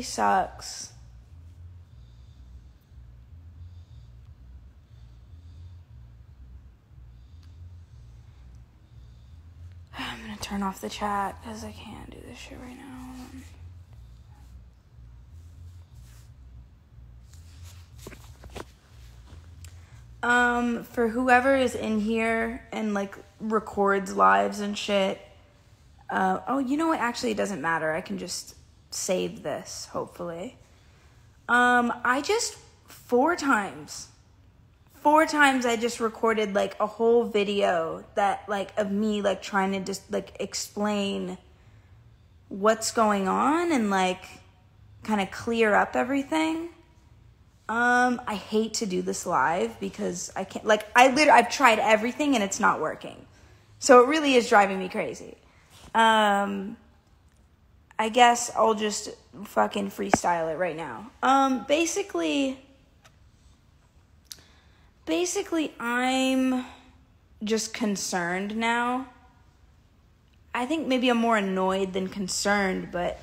really sucks. I'm gonna turn off the chat because I can't do this shit right now. For whoever is in here and like records lives and shit. Oh, you know what? Actually, it doesn't matter. I can just save this, hopefully. I just 4 times I just recorded like a whole video that like of me like trying to just like explain what's going on and like kind of clear up everything. I hate to do this live because I can't, like, I've tried everything and it's not working. So it really is driving me crazy. I guess I'll just fucking freestyle it right now. Basically, I'm just concerned now. I think maybe I'm more annoyed than concerned, but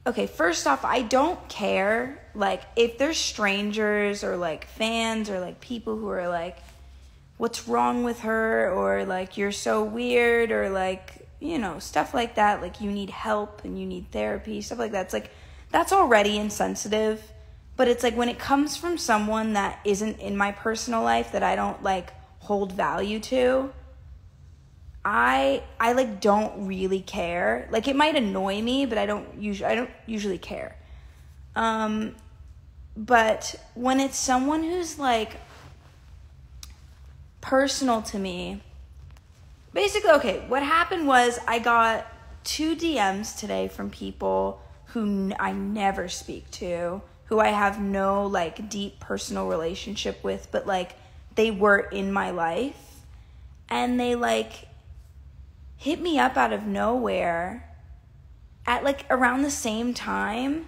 okay, first off, I don't care, like, if there's strangers or, like, fans or, like, people who are, like, what's wrong with her, or, like, you're so weird, or, like, you know, stuff like that, like, you need help and you need therapy, stuff like that. It's, like, that's already insensitive, but it's, like, when it comes from someone that isn't in my personal life that I don't, like, hold value to, I like don't really care. Like, it might annoy me, but I don't usually care. But when it's someone who's like personal to me, basically, okay, what happened was I got 2 DMs today from people who I never speak to, who I have no like deep personal relationship with, but like they were in my life, and they like hit me up out of nowhere at like around the same time,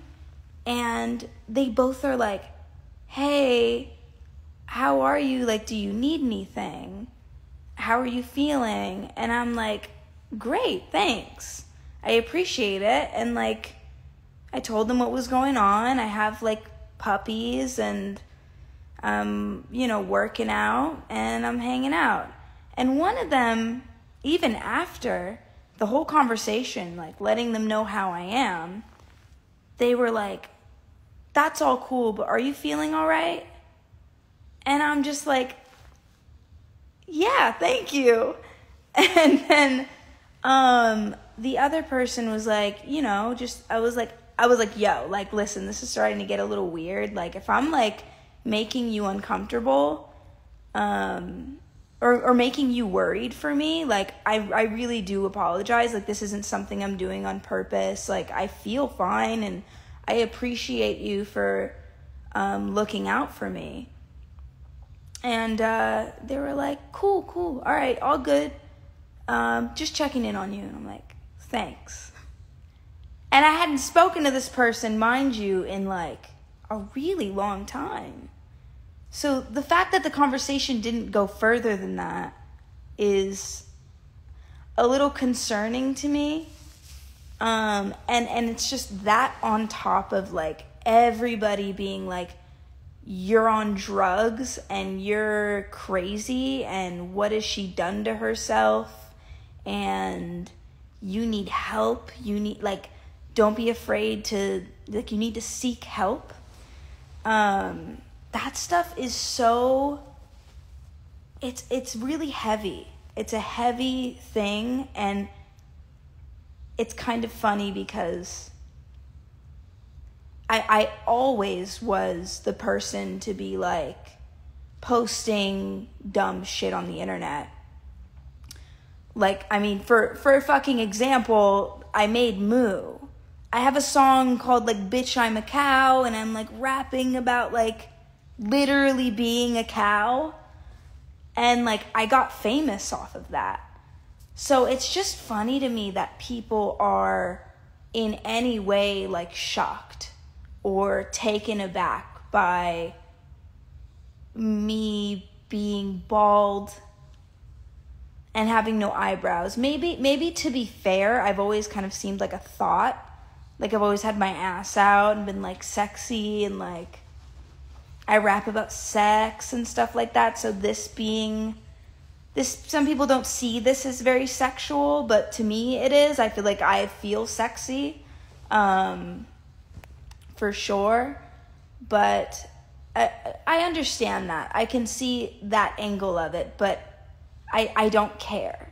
and they both are like, hey, how are you? Like, do you need anything? How are you feeling? And I'm like, great, thanks. I appreciate it. And like, I told them what was going on. I have like puppies, and I'm, you know, working out, and I'm hanging out. And one of them, even after the whole conversation, like letting them know how I am, they were like, that's all cool, but are you feeling all right? And I'm just like, yeah, thank you. And then the other person was like, you know, just, I was like, yo, like, listen, this is starting to get a little weird. Like, if I'm like making you uncomfortable, or making you worried for me, like, I really do apologize. Like, this isn't something I'm doing on purpose. Like, I feel fine, and I appreciate you for looking out for me. And they were like, cool, all right, all good. Just checking in on you. And I'm like, thanks. And I hadn't spoken to this person, mind you, in like a really long time. So the fact that the conversation didn't go further than that is a little concerning to me. And it's just that on top of like everybody being like, you're on drugs and you're crazy, and what has she done to herself, and you need help. You need, like, don't be afraid to, like, you need to seek help. That stuff is so, it's really heavy. It's a heavy thing, and it's kind of funny because I always was the person to be like posting dumb shit on the internet. Like, I mean, for a fucking example, I made Moo. I have a song called like Bitch I'm a Cow, and I'm like rapping about like literally being a cow, and like I got famous off of that. So it's just funny to me that people are in any way like shocked or taken aback by me being bald and having no eyebrows. Maybe to be fair, I've always kind of seemed like a thought. like, I've always had my ass out and been, like, sexy, and, like, I rap about sex and stuff like that. So some people don't see this as very sexual, but to me it is. I feel like I feel sexy, for sure. But I understand that. I can see that angle of it, but I don't care.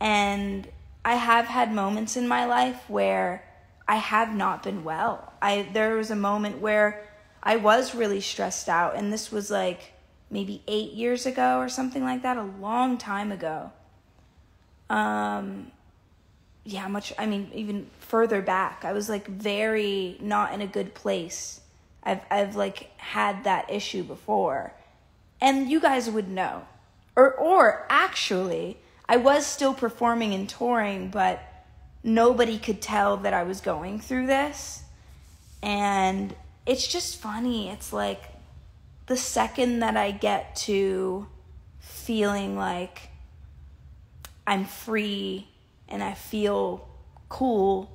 And I have had moments in my life where I have not been well. There was a moment where I was really stressed out, and this was like maybe 8 years ago or something like that, a long time ago. Even further back, I was like very not in a good place. I've like had that issue before, and you guys would know. Or actually, I was still performing and touring, but nobody could tell that I was going through this. And it's just funny. It's like the second that I get to feeling like I'm free and I feel cool,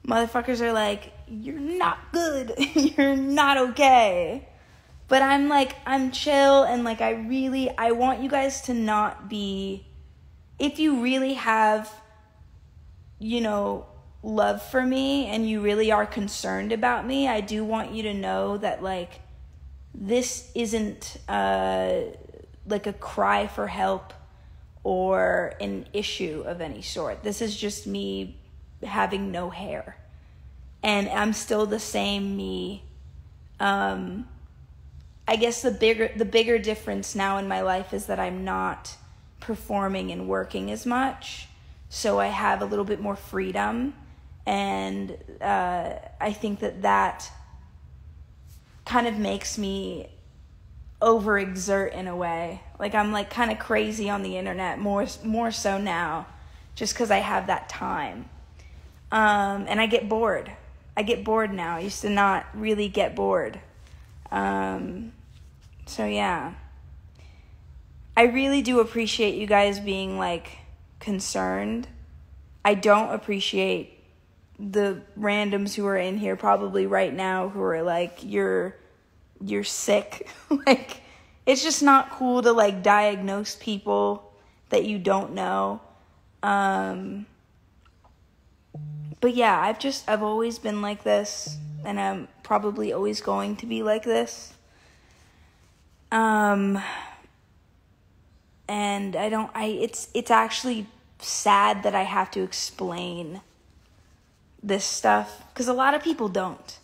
motherfuckers are like, you're not good. You're not okay. But I'm like, I'm chill, and like I want you guys to not be, if you really have, love for me and you really are concerned about me, I do want you to know that, like, this isn't like a cry for help or an issue of any sort. This is just me having no hair, and I'm still the same me. I guess the bigger difference now in my life is that I'm not performing and working as much, so I have a little bit more freedom. And I think that kind of makes me overexert in a way. Like, I'm like kind of crazy on the internet, more so now, just because I have that time. And I get bored. I get bored now. I used to not really get bored. So yeah. I really do appreciate you guys being, like, concerned. I don't appreciate the randoms who are in here probably right now who are like, you're sick. Like, it's just not cool to, like, diagnose people that you don't know. But yeah, I've always been like this, and I'm probably always going to be like this. And it's actually sad that I have to explain this stuff, because a lot of people don't.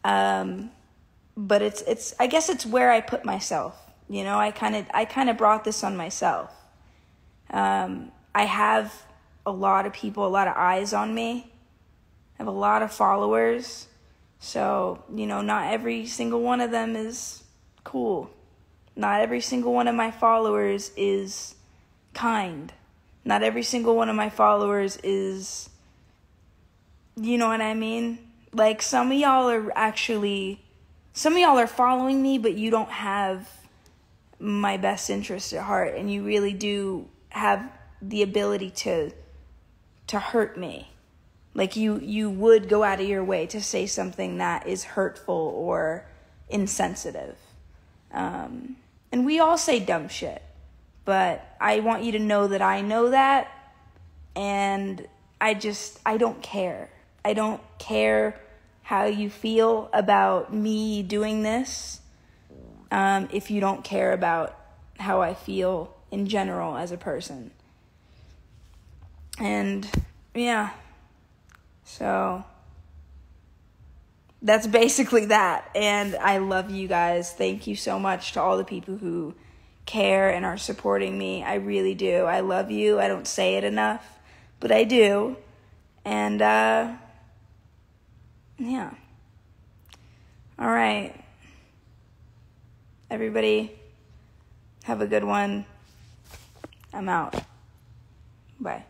But it's I guess it's where I put myself. I kind of brought this on myself. I have a lot of people, a lot of eyes on me. I have a lot of followers. So, not every single one of them is cool. Not every single one of my followers is kind. Not every single one of my followers is, you know what I mean? Like, some of y'all are following me, but you don't have my best interest at heart, and you really do have the ability to hurt me. Like, you would go out of your way to say something that is hurtful or insensitive. And we all say dumb shit, but I want you to know that I know that, and I don't care. I don't care how you feel about me doing this, if you don't care about how I feel in general as a person. And yeah, so that's basically that. And I love you guys. Thank you so much to all the people who care and are supporting me. I really do. I love you. I don't say it enough, but I do. And yeah. All right. Everybody, have a good one. I'm out. Bye.